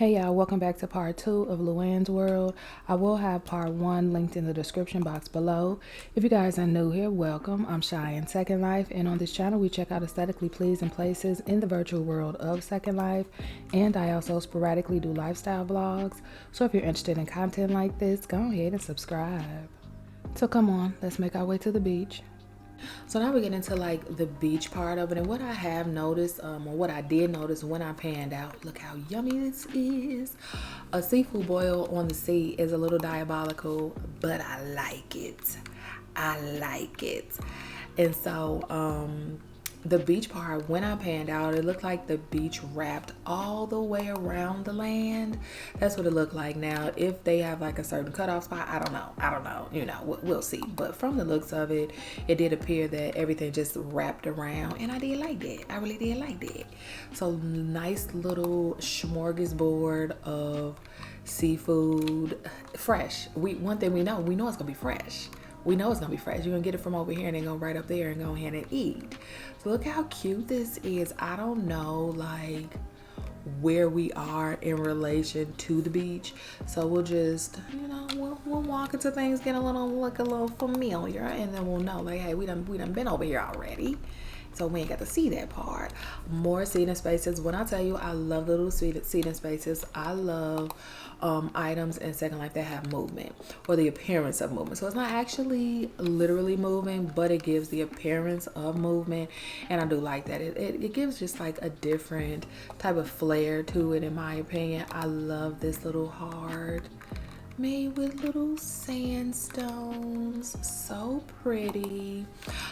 Hey y'all, welcome back to part 2 of Luane's World. I will have part 1 linked in the description box below. If you guys are new here, welcome. I'm Shy in Second Life, and on this channel we check out aesthetically pleasing places in the virtual world of Second Life, and I also sporadically do lifestyle vlogs. So if you're interested in content like this, go ahead and subscribe. So come on, let's make our way to the beach. So now we get into like the beach part of it, and what I have noticed, or what I did notice when I panned out, look how yummy this is. A seafood boil on the sea is a little diabolical, but I like it. I like it. And so the beach part, when I panned out, it looked like the beach wrapped all the way around the land. That's what it looked like. Now if they have like a certain cutoff spot, I don't know, you know, we'll see. But from the looks of it, it did appear that everything just wrapped around, and I did like that. I really did like that. So nice little smorgasbord of seafood, fresh. One thing we know it's gonna be fresh. We know it's gonna be fresh. You're gonna get it from over here and then go right up there and go ahead and eat. So look how cute this is. I don't know like where we are in relation to the beach. So we'll just, you know, we'll walk into things, get a little familiar, and then we'll know like, hey, we done been over here already. So we ain't got to see that part. More seating spaces. When I tell you I love little seating spaces, I love items in Second Life that have movement or the appearance of movement. So it's not actually literally moving, but it gives the appearance of movement, and I do like that. It gives just like a different type of flair to it, in my opinion. I love this little heart made with little sandstones, so pretty.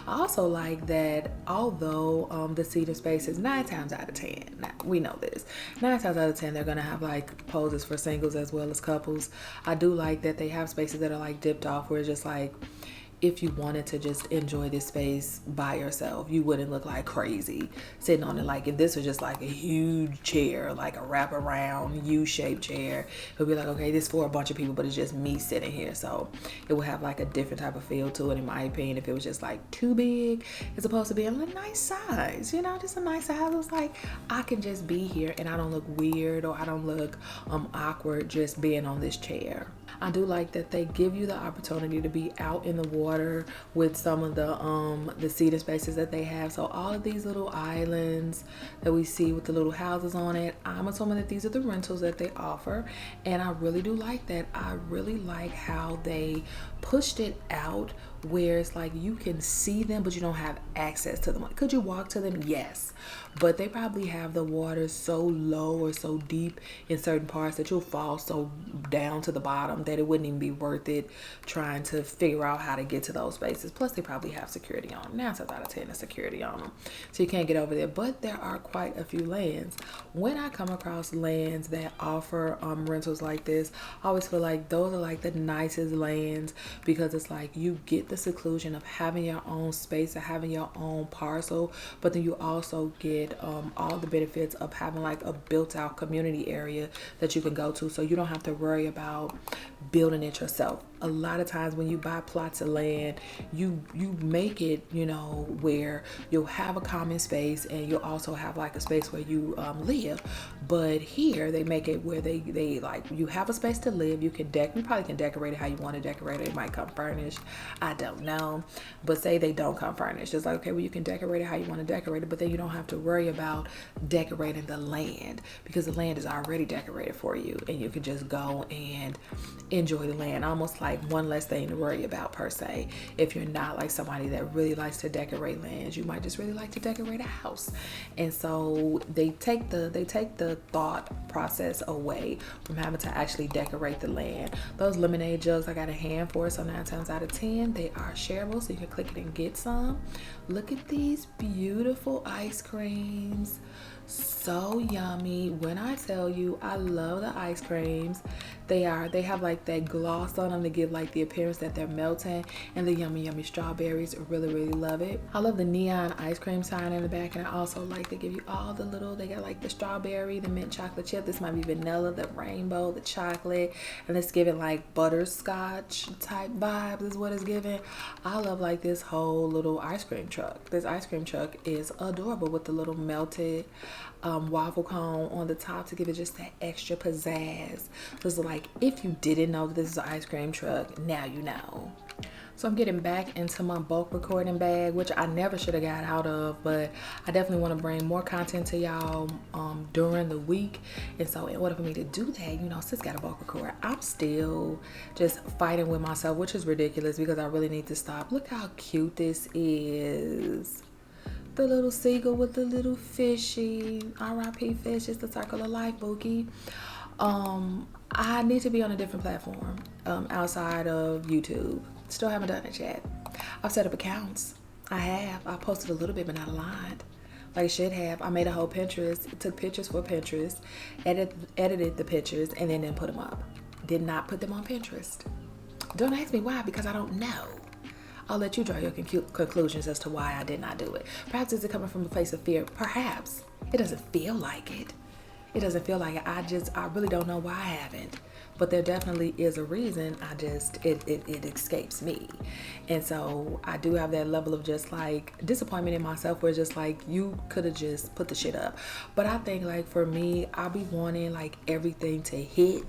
I also like that although the seating space is 9 times out of 10, now we know this, 9 times out of 10 they're gonna have like poses for singles as well as couples. I do like that they have spaces that are like dipped off, where it's just like, if you wanted to just enjoy this space by yourself, you wouldn't look like crazy sitting on it. Like if this was just like a huge chair, like a wraparound U-shaped chair, it would be like, okay, this is for a bunch of people, but it's just me sitting here. So it would have like a different type of feel to it, in my opinion, if it was just like too big as opposed to being a nice size, you know, just a nice size. It was like, I can just be here and I don't look weird, or I don't look awkward just being on this chair. I do like that they give you the opportunity to be out in the water with some of the seating spaces that they have. So all of these little islands that we see with the little houses on it, I'm assuming that these are the rentals that they offer, and I really do like that. I really like how they pushed it out where it's like you can see them, but you don't have access to them. Like, could you walk to them? Yes, but they probably have the water so low or so deep in certain parts that you'll fall so down to the bottom that it wouldn't even be worth it trying to figure out how to get to those spaces. Plus they probably have security on them. 9 times out of 10 is security on them, so you can't get over there. But there are quite a few lands. When I come across lands that offer rentals like this, I always feel like those are like the nicest lands, because it's like you get the seclusion of having your own space and having your own parcel, but then you also get all the benefits of having like a built out community area that you can go to, so you don't have to worry about building it yourself. A lot of times when you buy plots of land, you make it, you know, where you'll have a common space and you'll also have like a space where you live. But here they make it where they like, you have a space to live. You probably can decorate it how you want to decorate it. It might come furnished, I don't know, but say they don't come furnished, it's like, okay, well, you can decorate it how you want to decorate it, but then you don't have to worry about decorating the land, because the land is already decorated for you, and you can just go and enjoy the land. Almost like one less thing to worry about, per se. If you're not like somebody that really likes to decorate lands, you might just really like to decorate a house. And so they take the thought process away from having to actually decorate the land. Those lemonade jugs I got a hand for, so 9 times out of 10 they are shareable, so you can click it and get some. Look at these beautiful ice creams, so yummy. When I tell you I love the ice creams, they have like that gloss on them to give like the appearance that they're melting, and the yummy strawberries, really love it. I love the neon ice cream sign in the back, and I also like they give you all the little, they got like the strawberry, the mint chocolate chip, this might be vanilla, the rainbow, the chocolate, and it's giving like butterscotch type vibes is what it's giving. I love like this whole little ice cream truck. This ice cream truck is adorable with the little melted waffle cone on the top to give it just that extra pizzazz. So it's like, if you didn't know that this is an ice cream truck, now you know. So I'm getting back into my bulk recording bag, which I never should have got out of, but I definitely want to bring more content to y'all during the week. And so in order for me to do that, you know, sis got a bulk record, I'm still just fighting with myself, which is ridiculous because I really need to stop. Look how cute this is. The little seagull with the little fishy. R.I.P. fish, it's the circle of life, Bookie. I need to be on a different platform outside of YouTube. Still haven't done it yet. I've set up accounts. I posted a little bit, but not a lot. Like I should have. I made a whole Pinterest, took pictures for Pinterest, edited the pictures, and then put them up. Did not put them on Pinterest. Don't ask me why, because I don't know. I'll let you draw your conclusions as to why I did not do it. Perhaps is it coming from a place of fear? Perhaps. It doesn't feel like it. It doesn't feel like it. I really don't know why I haven't. But there definitely is a reason. It escapes me. And so I do have that level of just like disappointment in myself where just like, you could have just put the shit up. But I think like for me, I'll be wanting like everything to hit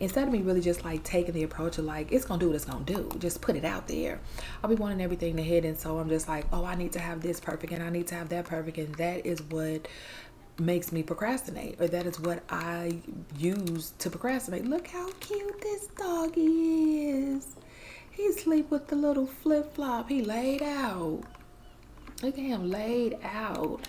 instead of me really just like taking the approach of like, it's gonna do what it's gonna do. Just put it out there. I'll be wanting everything to hit. And so I'm just like, oh, I need to have this perfect and I need to have that perfect. And that is what makes me procrastinate, or that is what I use to procrastinate. Look how cute this doggy is. He sleep with the little flip-flop. He laid out. Look at him laid out.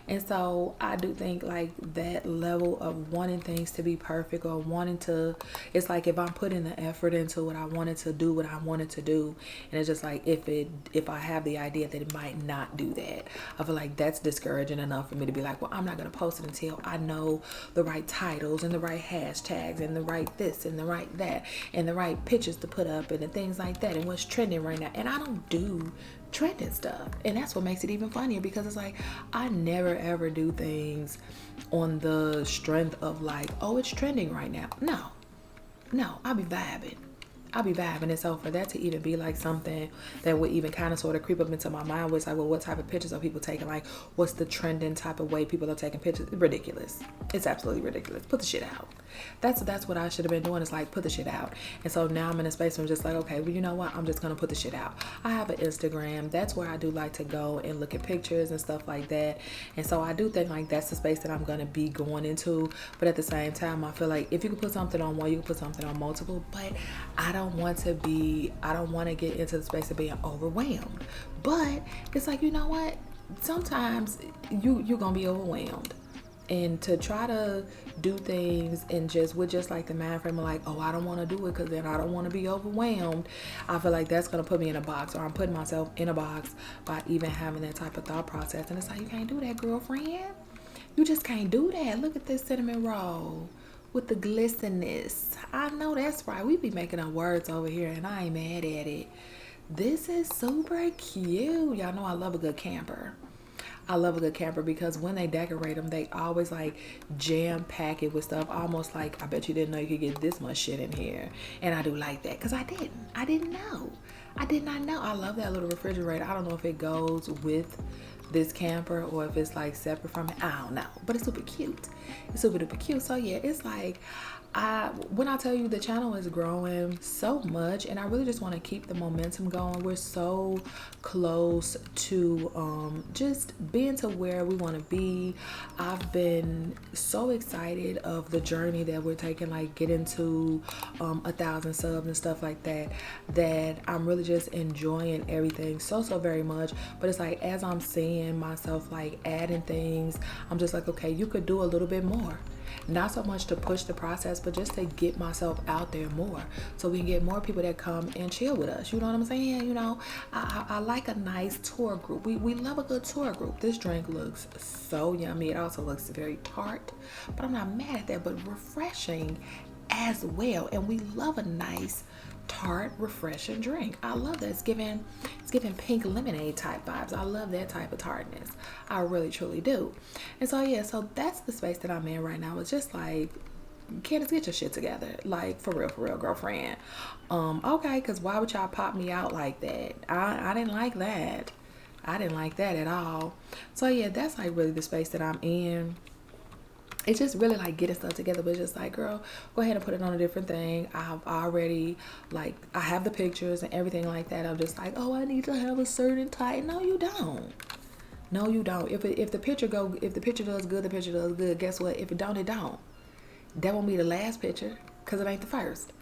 And so I do think like that level of wanting things to be perfect or wanting to, it's like if I'm putting the effort into what I wanted to do, what I wanted to do, and it's just like if I have the idea that it might not do that, I feel like that's discouraging enough for me to be like, well, I'm not going to post it until I know the right titles and the right hashtags and the right this and the right that and the right pictures to put up and the things like that and what's trending right now. And I don't do trending stuff, and that's what makes it even funnier because it's like I never ever do things on the strength of like, oh, it's trending right now. No, I'll be vibing. And so for that to even be like something that would even kind of sort of creep up into my mind was like, well, what type of pictures are people taking? Like, what's the trending type of way people are taking pictures? It's ridiculous. It's absolutely ridiculous. Put the shit out. That's what I should have been doing, is like put the shit out. And so now I'm in a space where I'm just like, okay, well, you know what? I'm just going to put the shit out. I have an Instagram. That's where I do like to go and look at pictures and stuff like that. And so I do think like that's the space that I'm going to be going into. But at the same time, I feel like if you can put something on one, you can put something on multiple. But I don't want to get into the space of being overwhelmed. But it's like, you know what? Sometimes you're going to be overwhelmed. And to try to do things and just like the mind frame of like, oh, I don't want to do it because then I don't want to be overwhelmed. I feel like that's going to put me in a box, or I'm putting myself in a box by even having that type of thought process. And it's like, you can't do that, girlfriend. You just can't do that. Look at this cinnamon roll with the glistenness. I know that's right. We be making up words over here and I ain't mad at it. This is super cute. Y'all know I love a good camper. I love a good camper because when they decorate them, they always like jam pack it with stuff. Almost like, I bet you didn't know you could get this much shit in here. And I do like that because I didn't know. I did not know. I love that little refrigerator. I don't know if it goes with this camper or if it's like separate from it. I don't know. But it's super cute. It's super duper cute. So yeah, it's like, when I tell you the channel is growing so much and I really just want to keep the momentum going. We're so close to just being to where we want to be. I've been so excited of the journey that we're taking, like getting to 1,000 subs and stuff like that, that I'm really just enjoying everything so very much. But it's like, as I'm seeing myself like adding things, I'm just like, okay, you could do a little bit more. Not so much to push the process, but just to get myself out there more so we can get more people that come and chill with us. You know what I'm saying? You know, I like a nice tour group. We love a good tour group. This drink looks so yummy. It also looks very tart, but I'm not mad at that, but refreshing as well. And we love a nice tart, refreshing drink. I love that. It's giving pink lemonade type vibes. I love that type of tartness. I really truly do. And so yeah, so that's the space that I'm in right now. It's just like, Candace, get your shit together. Like, for real, girlfriend. Okay, because why would y'all pop me out like that? I didn't like that. I didn't like that at all. So yeah, that's like really the space that I'm in. it's just really like getting stuff together. But it's just like, girl, go ahead and put it on a different thing. I've already, like, I have the pictures and everything like that. I'm just like, oh, I need to have a certain type. No, you don't. No, you don't. If the picture does good, the picture does good. Guess what? If it don't, it don't. That won't be the last picture because it ain't the first.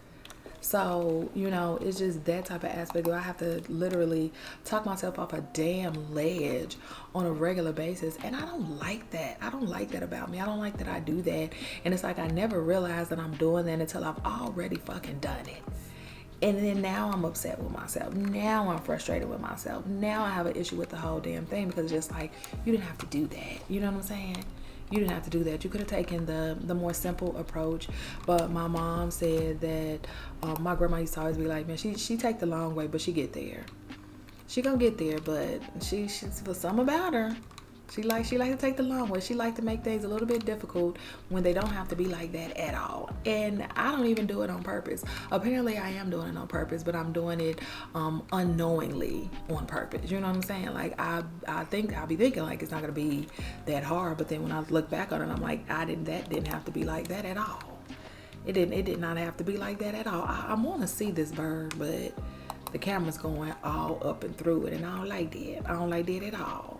So, it's just that type of aspect where I have to literally talk myself off a damn ledge on a regular basis. And I don't like that. I don't like that about me. I don't like that I do that. And it's like I never realized that I'm doing that until I've already fucking done it. And then now I'm upset with myself. Now I'm frustrated with myself. Now I have an issue with the whole damn thing because it's just like, you didn't have to do that. You know what I'm saying? You didn't have to do that. You could have taken the more simple approach. But my mom said that my grandma used to always be like, man, she take the long way, but she get there. She gonna get there, but she's for something about her. She like to take the long way. She like to make things a little bit difficult when they don't have to be like that at all. And I don't even do it on purpose. Apparently I am doing it on purpose, but I'm doing it unknowingly on purpose. You know what I'm saying? Like I'll be thinking like it's not gonna be that hard, but then when I look back on it, I'm like, that didn't have to be like that at all. It did not have to be like that at all. I want to see this bird, but the camera's going all up and through it, and I don't like that. I don't like that at all.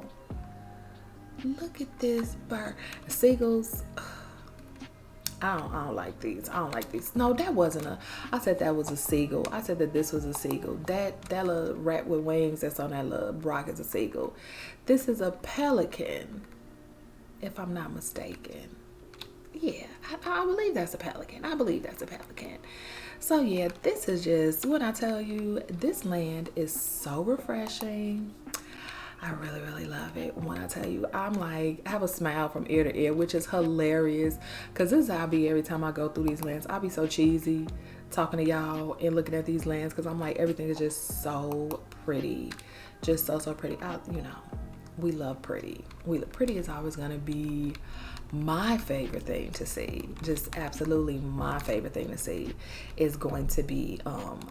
Look at this bird. Seagulls. I don't like these. I don't like these. No, that wasn't I said that was a seagull. I said that this was a seagull. That little rat with wings that's on that little rock is a seagull. This is a pelican, if I'm not mistaken. Yeah, I believe that's a pelican. So yeah, this is just, when I tell you, this land is so refreshing. I really, really love it. When I tell you, I'm like, I have a smile from ear to ear, which is hilarious. Because this is how I be every time I go through these lands. I'll be so cheesy talking to y'all and looking at these lands because I'm like, everything is just so pretty. Just so, so pretty. We love pretty. Pretty is always going to be my favorite thing to see. Just absolutely my favorite thing to see is going to be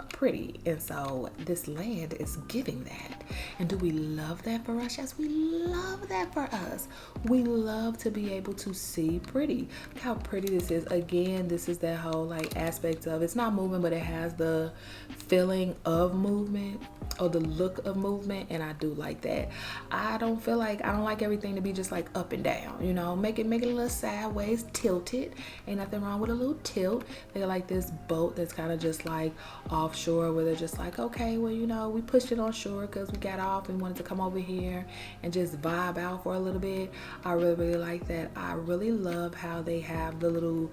pretty. And so this land is giving that. And do we love that for us? Yes, we love that for us. We love to be able to see pretty. Look how pretty this is. Again, this is that whole like aspect of, it's not moving, but it has the feeling of movement or the look of movement, and I do like that. I don't like everything to be just like up and down, make it a little sideways, tilted. Ain't nothing wrong with a little tilt. They like this boat that's kind of just like offshore, where they're just like, okay, well, we pushed it on shore because we got off and wanted to come over here and just vibe out for a little bit. I really, really like that. I really love how they have the little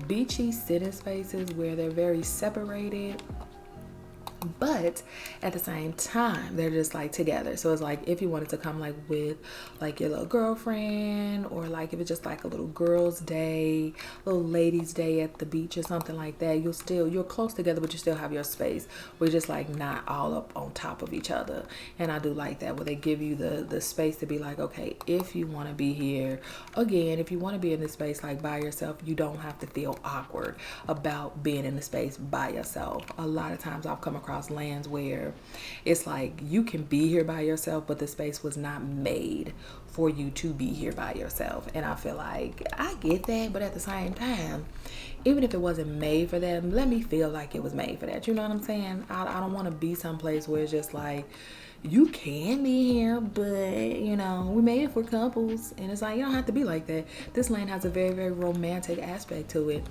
beachy sitting spaces where they're very separated, but at the same time they're just like together. So it's like if you wanted to come like with like your little girlfriend, or like if it's just like a little girls day, little ladies day at the beach or something like that, you're close together, but you still have your space. We're just like not all up on top of each other. And I do like that, where they give you the space to be like, okay, if you want to be here, again, if you want to be in this space like by yourself, you don't have to feel awkward about being in the space by yourself. A lot of times I've come across lands where it's like you can be here by yourself, but the space was not made for you to be here by yourself. And I feel like I get that, but at the same time, even if it wasn't made for them, let me feel like it was made for that. You know what I'm saying? I don't want to be someplace where it's just like, you can be here, but we made it for couples. And it's like, you don't have to be like that. This land has a very, very romantic aspect to it.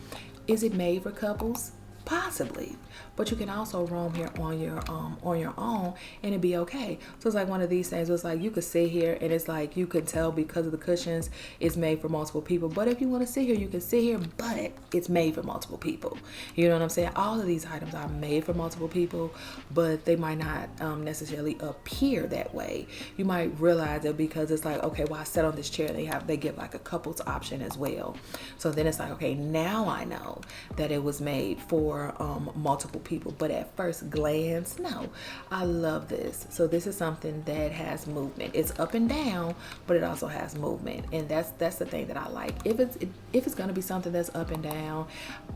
Is it made for couples? Possibly, but you can also roam here on your own and it'd be okay. So it's like one of these things where it's like you could sit here and it's like you could tell because of the cushions it's made for multiple people. But if you want to sit here, you can sit here, but it's made for multiple people. You know what I'm saying? All of these items are made for multiple people, but they might not necessarily appear that way. You might realize that because it's like, okay, well, I sat on this chair, they give like a couples option as well. So then it's like, okay, now I know that it was made for for multiple people. But at first glance, no, I love this. So this is something that has movement. It's up and down, but it also has movement, and that's the thing that I like. If it's gonna be something that's up and down,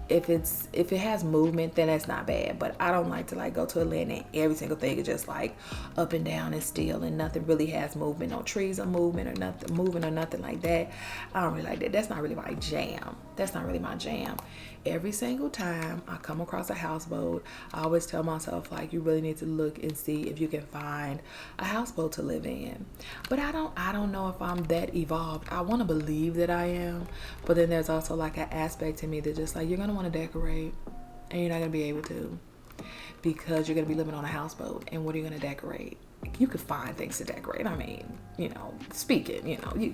if it has movement, then that's not bad. But I don't like to like go to a land and every single thing is just like up and down and still, and nothing really has movement. No trees are moving or nothing like that. I don't really like that. That's not really my jam. That's not really my jam. Every single time I come across a houseboat, I always tell myself, like, you really need to look and see if you can find a houseboat to live in. But I don't know if I'm that evolved. I want to believe that I am, but then there's also like an aspect to me that just like, you're gonna want to decorate and you're not gonna be able to, because you're gonna be living on a houseboat, and what are you gonna decorate? You could find things to decorate. I mean, you know, you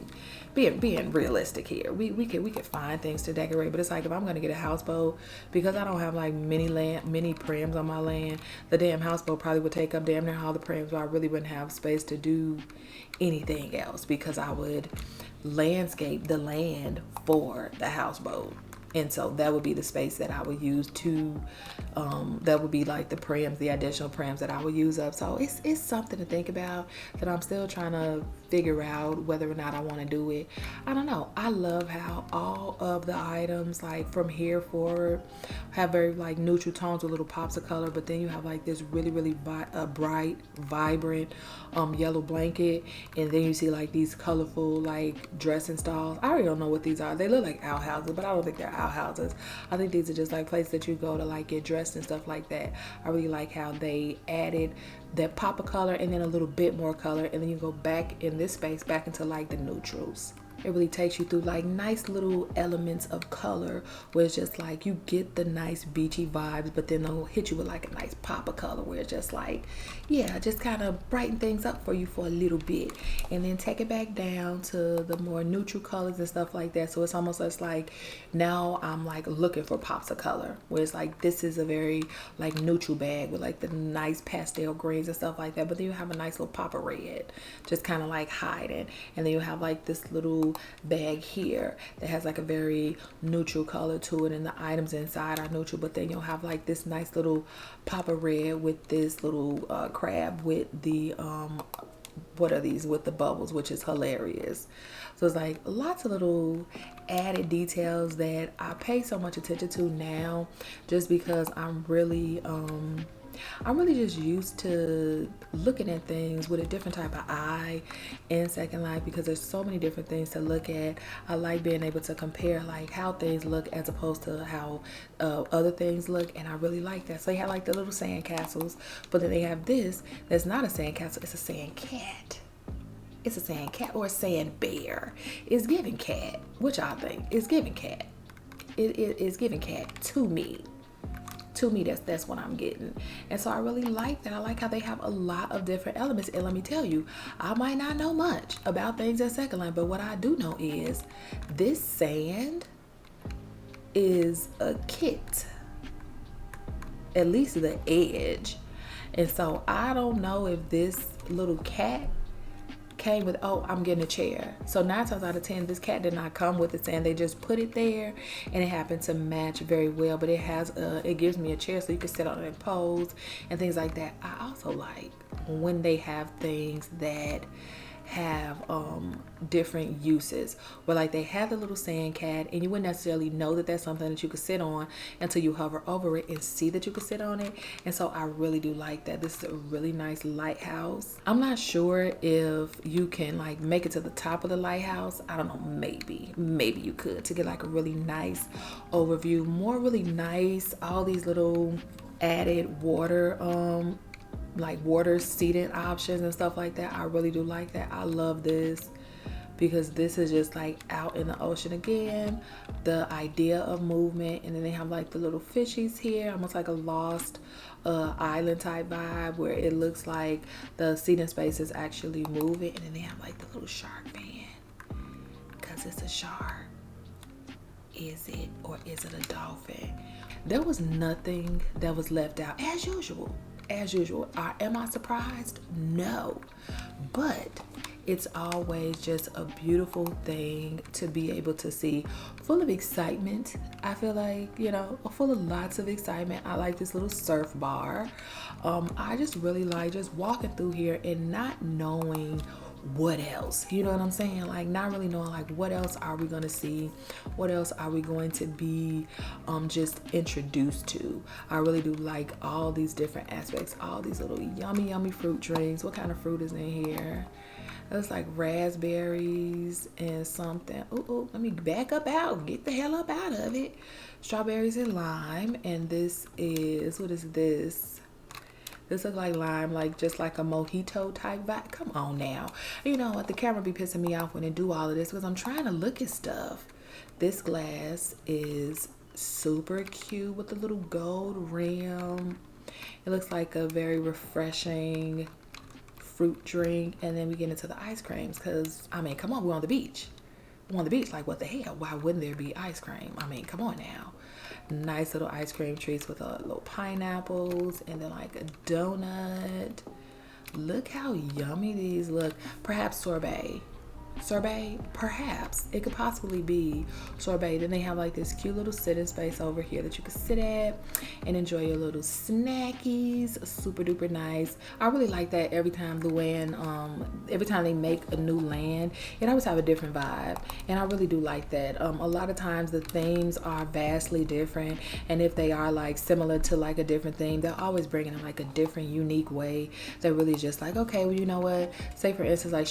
being realistic here. We could find things to decorate, but it's like, if I'm gonna get a houseboat, because I don't have like many prims on my land, the damn houseboat probably would take up damn near all the prims, so I really wouldn't have space to do anything else, because I would landscape the land for the houseboat. And so that would be the space that I would use to, that would be like the prims, the additional prims that I would use up. So it's something to think about, that I'm still trying to figure out whether or not I want to do it. I don't know. I love how all of the items, like from here forward, have very like neutral tones with little pops of color, but then you have like this really bright, vibrant yellow blanket, and then you see like these colorful like dressing stalls. I already don't know what these are. They look like outhouses, but I don't think they're outhouses. I think these are just like places that you go to like get dressed and stuff like that. I really like how they added that pop of color and then a little bit more color, and then you go back in this space back into like the neutrals. It really takes you through like nice little elements of color, where it's just like you get the nice beachy vibes, but then they'll hit you with like a nice pop of color, where it's just like, yeah, just kind of brighten things up for you for a little bit, and then take it back down to the more neutral colors and stuff like that. So it's almost just like, now I'm like looking for pops of color, where it's like, this is a very like neutral bag with like the nice pastel greens and stuff like that, but then you have a nice little pop of red just kind of like hiding, and then you have like this little bag here that has like a very neutral color to it, and the items inside are neutral, but then you'll have like this nice little pop of red with this little crab with the what are these, with the bubbles, which is hilarious. So it's like lots of little added details that I pay so much attention to now, just because I'm really just used to looking at things with a different type of eye in Second Life, because there's so many different things to look at. I like being able to compare like how things look as opposed to how other things look, and I really like that. So you have like the little sand castles, but then they have this that's not a sand castle, it's a sand cat. It's a sand cat or a sand bear. It's giving cat, which I think is giving cat. It is giving cat to me. To me, that's what I'm getting. And so I really like that. I like how they have a lot of different elements. And let me tell you, I might not know much about things at Second Life, but what I do know is this sand is a kit, at least the edge. And so I don't know if this little cat came with, oh, I'm getting a chair. So 9 times out of 10, this cat did not come with the sand. They just put it there, and it happened to match very well. But it gives me a chair so you can sit on it and pose and things like that. I also like when they have things that have different uses, where like they have the little sand cat, and you wouldn't necessarily know that that's something that you could sit on until you hover over it and see that you could sit on it. And so I really do like that. This is a really nice lighthouse. I'm not sure if you can like make it to the top of the lighthouse. I don't know, maybe you could, to get like a really nice overview. More really nice, all these little added water like water seating options and stuff like that. I really do like that. I love this, because this is just like out in the ocean again, the idea of movement. And then they have like the little fishies here, almost like a Lost island type vibe, where it looks like the seating space is actually moving. And then they have like the little shark fan, because it's a shark. Is it, or is it a dolphin? There was nothing that was left out, as usual. Am I surprised? No. But It's always just a beautiful thing to be able to see, full of excitement. I feel like, you know, full of lots of excitement. I like this little surf bar. I just really like just walking through here and not knowing what else, you know what I'm saying, like not really knowing like what else are we going to see, what else are we going to be just introduced to. I really do like all these different aspects, all these little yummy fruit drinks. What kind of fruit is in here? It's like raspberries and something. Ooh, let me back up out, get the hell up out of it. Strawberries and lime. And this is, what is this? This looks like lime, like just like a mojito type vibe. Come on now. You know what? The camera be pissing me off when they do all of this because I'm trying to look at stuff. This glass is super cute with a little gold rim. It looks like a very refreshing fruit drink. And then we get into the ice creams because, I mean, come on, we're on the beach. We're on the beach, like what the hell? Why wouldn't there be ice cream? I mean, come on now. Nice little ice cream treats with little pineapples and then like a donut. Look how yummy these look. Perhaps sorbet. Sorbet, perhaps it could possibly be sorbet. Then they have like this cute little sitting space over here that you can sit at and enjoy your little snackies. Super duper nice. I really like that. Every time Luane, every time they make a new land, it always have a different vibe, and I really do like that. A lot of times the themes are vastly different, and if they are like similar to like a different theme, they'll always bring it in like a different unique way that really just like, okay, well, you know what, say for instance like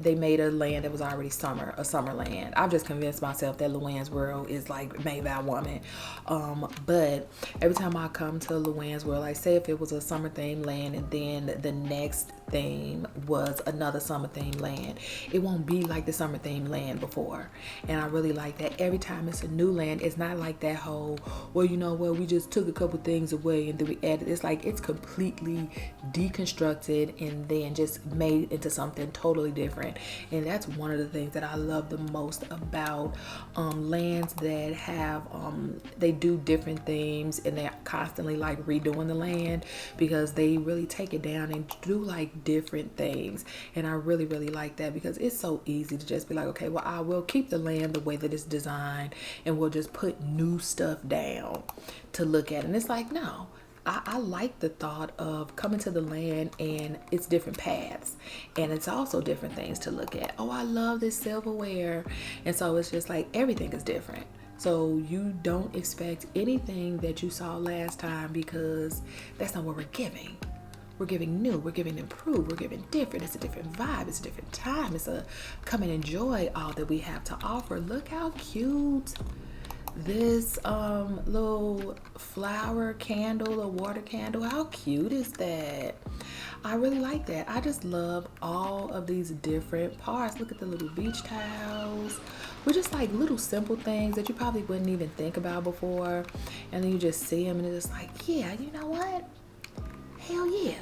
they made a land that was already a summer land. I've just convinced myself that Luane's World is like made by a woman. But every time I come to Luane's World, like say if it was a summer themed land and then the next theme was another summer themed land, it won't be like the summer themed land before. And I really like that. Every time it's a new land, it's not like that whole, well, you know what, we just took a couple things away and then we added. It's like it's completely deconstructed and then just made into something totally different. And that's one of the things that I love the most about lands that have they do different themes and they're constantly like redoing the land, because they really take it down and do like different things. And I really like that, because it's so easy to just be like, okay, well, I will keep the land the way that it's designed and we'll just put new stuff down to look at. And it's like, no, I like the thought of coming to the land and it's different paths and it's also different things to look at. Oh, I love this silverware. And so it's just like everything is different. So you don't expect anything that you saw last time, because that's not what we're giving. We're giving new, we're giving improved, we're giving different. It's a different vibe, it's a different time. It's a come and enjoy all that we have to offer. Look how cute this little flower candle, a water candle. How cute is that? I really like that. I just love all of these different parts. Look at the little beach towels. We're just like little simple things that you probably wouldn't even think about before, and then you just see them and it's just like, yeah, you know what, hell yeah,